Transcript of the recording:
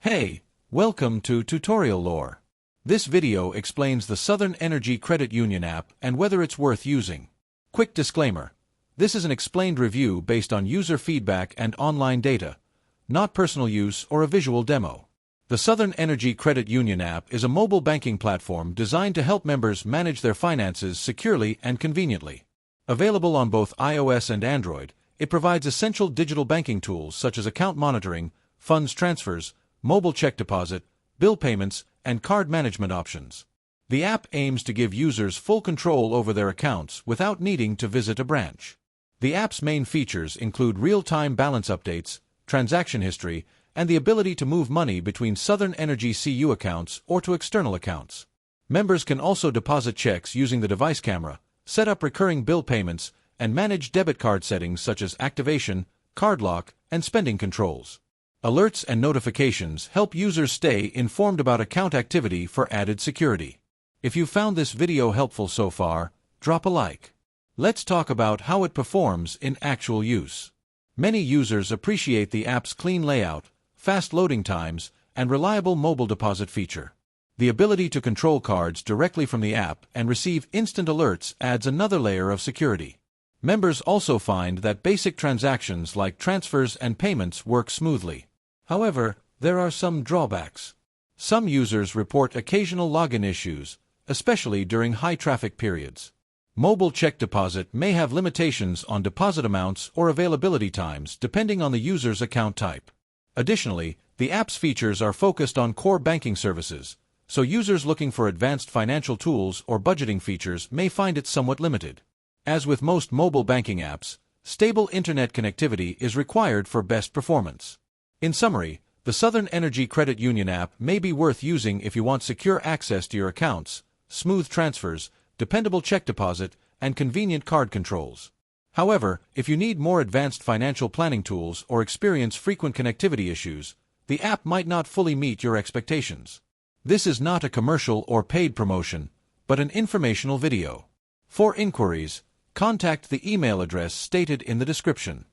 Hey, welcome to Tutorial Lore. This video explains the Southern Energy Credit Union app and whether it's worth using. Quick disclaimer. This is an explained review based on user feedback and online data, not personal use or a visual demo. The Southern Energy Credit Union app is a mobile banking platform designed to help members manage their finances securely and conveniently. Available on both iOS and Android, it provides essential digital banking tools such as account monitoring, funds transfers, mobile check deposit, bill payments, and card management options. The app aims to give users full control over their accounts without needing to visit a branch. The app's main features include real-time balance updates, transaction history, and the ability to move money between Southern Energy CU accounts or to external accounts. Members can also deposit checks using the device camera, set up recurring bill payments, and manage debit card settings such as activation, card lock, and spending controls. Alerts and notifications help users stay informed about account activity for added security. If you found this video helpful so far, drop a like. Let's talk about how it performs in actual use. Many users appreciate the app's clean layout, fast loading times, and reliable mobile deposit feature. The ability to control cards directly from the app and receive instant alerts adds another layer of security. Members also find that basic transactions like transfers and payments work smoothly. However, there are some drawbacks. Some users report occasional login issues, especially during high-traffic periods. Mobile check deposit may have limitations on deposit amounts or availability times depending on the user's account type. Additionally, the app's features are focused on core banking services, so users looking for advanced financial tools or budgeting features may find it somewhat limited. As with most mobile banking apps, stable internet connectivity is required for best performance. In summary, the Southern Energy Credit Union app may be worth using if you want secure access to your accounts, smooth transfers, dependable check deposit, and convenient card controls. However, if you need more advanced financial planning tools or experience frequent connectivity issues, the app might not fully meet your expectations. This is not a commercial or paid promotion, but an informational video. For inquiries, contact the email address stated in the description.